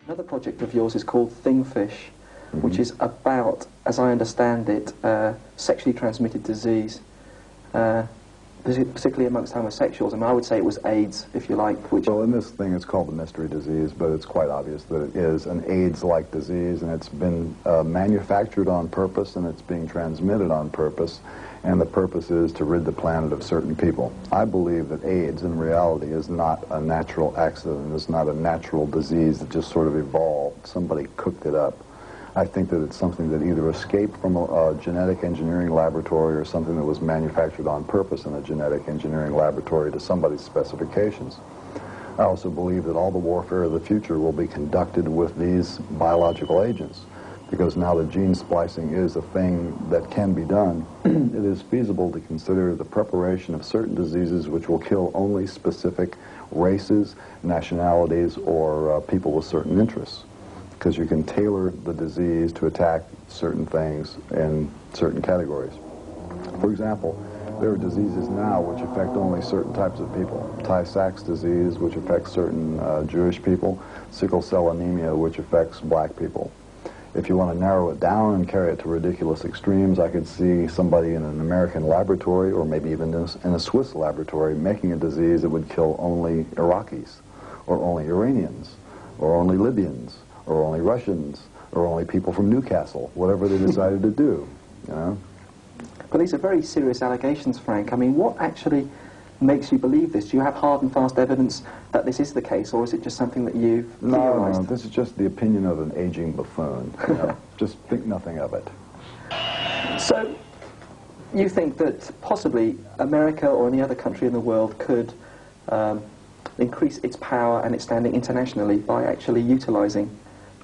Another project of yours is called Thingfish, which is about, as I understand it, sexually transmitted disease, particularly amongst homosexuals. I mean, I would say it was AIDS, if you like. Which Well, in this thing, it's called the mystery disease, but it's quite obvious that it is an AIDS-like disease, and it's been manufactured on purpose, and it's being transmitted on purpose, and the purpose is to rid the planet of certain people. I believe that AIDS, in reality, is not a natural accident. It's not a natural disease that just sort of evolved. Somebody cooked it up. I think that it's something that either escaped from a genetic engineering laboratory or something that was manufactured on purpose in a genetic engineering laboratory to somebody's specifications. I also believe that all the warfare of the future will be conducted with these biological agents, because now that gene splicing is a thing that can be done, it is feasible to consider the preparation of certain diseases which will kill only specific races, nationalities, or people with certain interests, because you can tailor the disease to attack certain things in certain categories. For example, there are diseases now which affect only certain types of people. Tay-Sachs disease, which affects certain Jewish people. Sickle cell anemia, which affects black people. If you want to narrow it down and carry it to ridiculous extremes, I could see somebody in an American laboratory, or maybe even in a Swiss laboratory, making a disease that would kill only Iraqis, or only Iranians, or only Libyans, or only Russians, or only people from Newcastle, whatever they decided to do, you know? But these are very serious allegations, Frank. I mean, what actually makes you believe this? Do you have hard and fast evidence that this is the case, or is it just something that you've theorized? No, this is just the opinion of an aging buffoon. You know? Just think nothing of it. So, you think that possibly America or any other country in the world could increase its power and its standing internationally by actually utilizing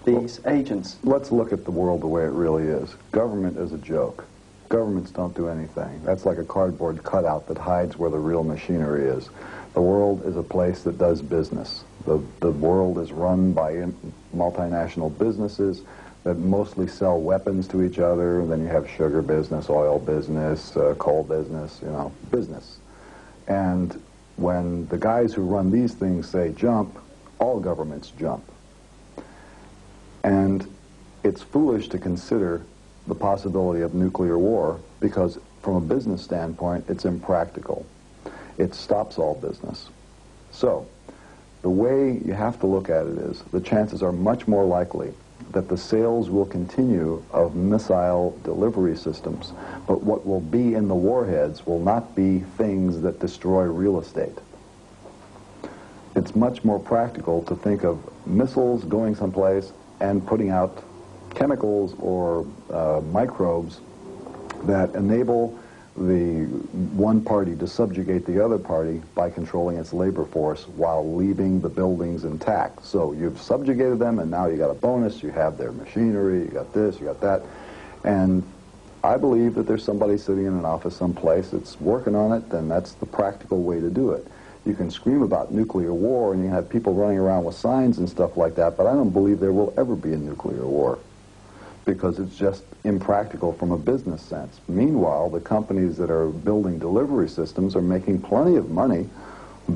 these agents? Let's look at the world the way it really is. Government is a joke. Governments don't do anything. That's like a cardboard cutout that hides where the real machinery is. The world is a place that does business. The world is run by multinational businesses that mostly sell weapons to each other. And then you have sugar business, oil business, coal business, you know, business. And when the guys who run these things say jump, all governments jump. And it's foolish to consider the possibility of nuclear war, because from a business standpoint, it's impractical. It stops all business. So, the way you have to look at it is, the chances are much more likely that the sales will continue of missile delivery systems, but what will be in the warheads will not be things that destroy real estate. It's much more practical to think of missiles going someplace and putting out chemicals or microbes that enable the one party to subjugate the other party by controlling its labor force while leaving the buildings intact. So you've subjugated them, and now you got a bonus. You have their machinery, you got this, you got that. And I believe that there's somebody sitting in an office someplace that's working on it, and that's the practical way to do it. You can scream about nuclear war, and you have people running around with signs and stuff like that, but I don't believe there will ever be a nuclear war, because it's just impractical from a business sense. Meanwhile, the companies that are building delivery systems are making plenty of money,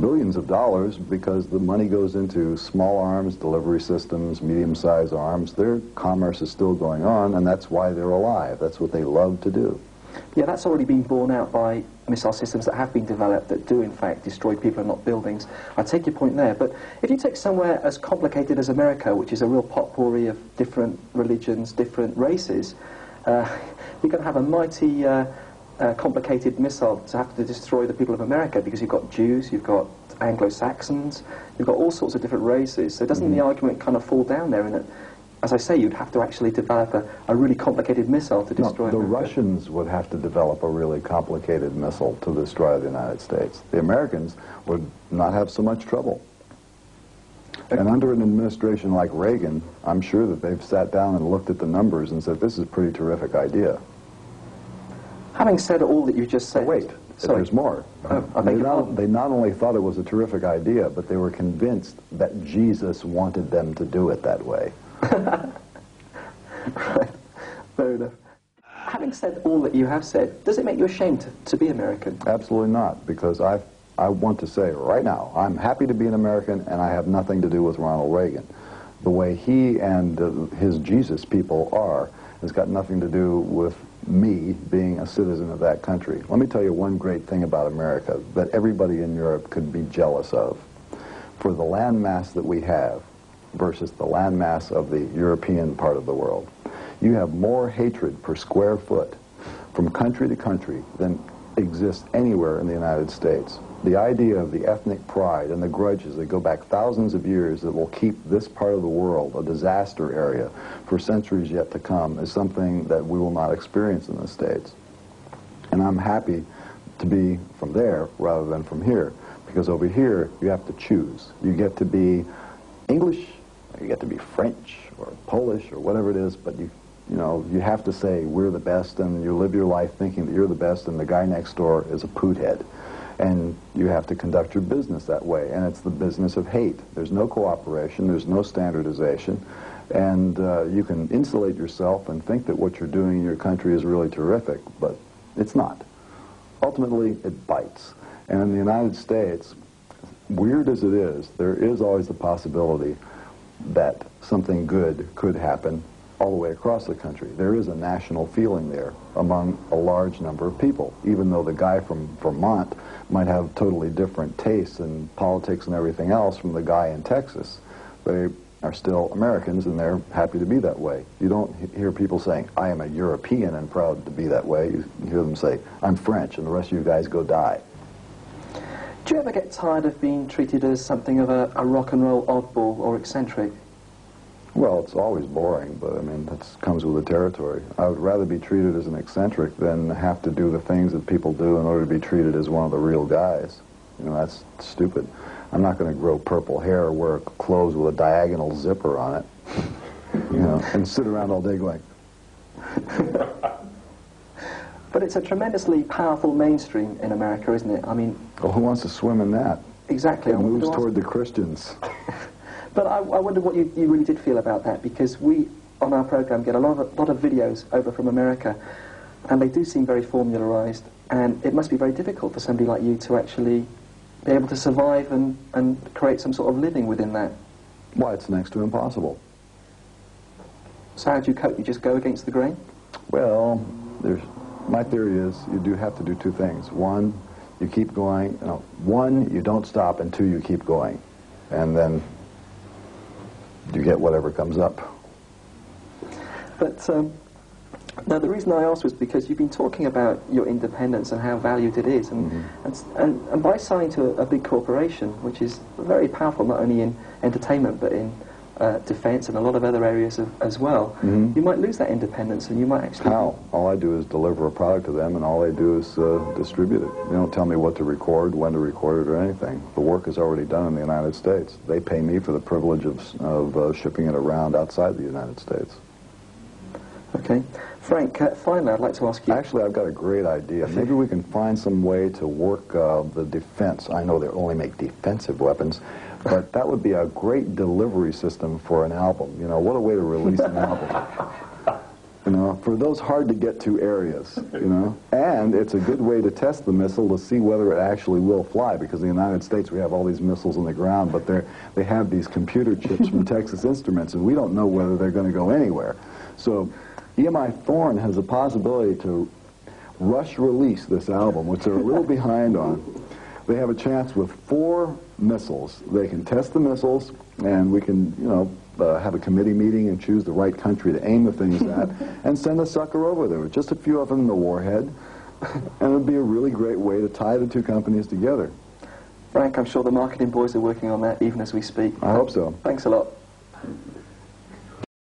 billions of dollars, because the money goes into small arms, delivery systems, medium-sized arms. Their commerce is still going on, and that's why they're alive. That's what they love to do. Yeah, that's already been borne out by missile systems that have been developed that do, in fact, destroy people and not buildings. I take your point there, but if you take somewhere as complicated as America, which is a real potpourri of different religions, different races, you're going to have a mighty complicated missile to have to destroy the people of America, because you've got Jews, you've got Anglo-Saxons, you've got all sorts of different races. So doesn't the argument kind of fall down there in that, as I say, you'd have to actually develop a really complicated missile to destroy the America? Russians would have to develop a really complicated missile to destroy the United States. The Americans would not have so much trouble. And under an administration like Reagan, I'm sure that they've sat down and looked at the numbers and said, this is a pretty terrific idea. Having said all that you just said... Oh, wait, there's more. They not only thought it was a terrific idea, but they were convinced that Jesus wanted them to do it that way. Right, fair enough. Having said all that you have said, does it make you ashamed to be American? Absolutely not, because I want to say right now, I'm happy to be an American, and I have nothing to do with Ronald Reagan. the way he and his Jesus people are has got nothing to do with me being a citizen of that country. Let me tell you one great thing about America that everybody in Europe could be jealous of. For the landmass that we have versus the landmass of the European part of the world, you have more hatred per square foot from country to country than exists anywhere in the United States. The idea of the ethnic pride and the grudges that go back thousands of years that will keep this part of the world a disaster area for centuries yet to come is something that we will not experience in the States. And I'm happy to be from there rather than from here, because over here you have to choose. You get to be English, or you get to be French or Polish or whatever it is, but you have to say we're the best, and you live your life thinking that you're the best and the guy next door is a poothead. And you have to conduct your business that way, and it's the business of hate. There's no cooperation, there's no standardization, and you can insulate yourself and think that what you're doing in your country is really terrific, but it's not. Ultimately, it bites. And in the United States, weird as it is, there is always the possibility that something good could happen all the way across the country. There is a national feeling there among a large number of people, even though the guy from Vermont might have totally different tastes in politics and everything else from the guy in Texas. They are still Americans, and they're happy to be that way. You don't hear people saying, I am a European and proud to be that way. You hear them say, I'm French, and the rest of you guys go die. Do you ever get tired of being treated as something of a rock and roll oddball or eccentric? Well, it's always boring, but I mean, that comes with the territory. I would rather be treated as an eccentric than have to do the things that people do in order to be treated as one of the real guys. You know, that's stupid. I'm not going to grow purple hair or wear clothes with a diagonal zipper on it, you know, and sit around all day going. But it's a tremendously powerful mainstream in America, isn't it? I mean... Well, who wants to swim in that? Exactly. It moves toward the Christians. But I wonder what you really did feel about that, because we, on our program, get a lot of videos over from America, and they do seem very formularized, and it must be very difficult for somebody like you to actually be able to survive and create some sort of living within that. Why, it's next to impossible. So how do you cope? You just go against the grain? Well, my theory is you do have to do two things. One, you keep going. One, you don't stop, and two, you keep going. And then you get whatever comes up. But now the reason I asked was because you've been talking about your independence and how valued it is, and by signing to a big corporation, which is very powerful not only in entertainment but in defense and a lot of other areas as well, you might lose that independence, and you might actually... How? All I do is deliver a product to them, and all they do is distribute it. They don't tell me what to record, when to record it, or anything. The work is already done in the United States. They pay me for the privilege of shipping it around outside the United States. Okay. Frank, finally, I'd like to ask you... Actually, I've got a great idea. Maybe we can find some way to work the defense. I know they only make defensive weapons, but that would be a great delivery system for an album. You know, what a way to release an album. You know, for those hard-to-get-to areas, you know. And it's a good way to test the missile to see whether it actually will fly, because in the United States we have all these missiles on the ground, but they have these computer chips from Texas Instruments, and we don't know whether they're going to go anywhere. So EMI Thorn has the possibility to rush release this album, which they're a little behind on. They have a chance with 4 missiles. They can test the missiles, and we can, you know, have a committee meeting and choose the right country to aim the things at, and send a sucker over there with just a few of them in the warhead, and it would be a really great way to tie the two companies together. Frank, I'm sure the marketing boys are working on that even as we speak. I hope so. Thanks a lot.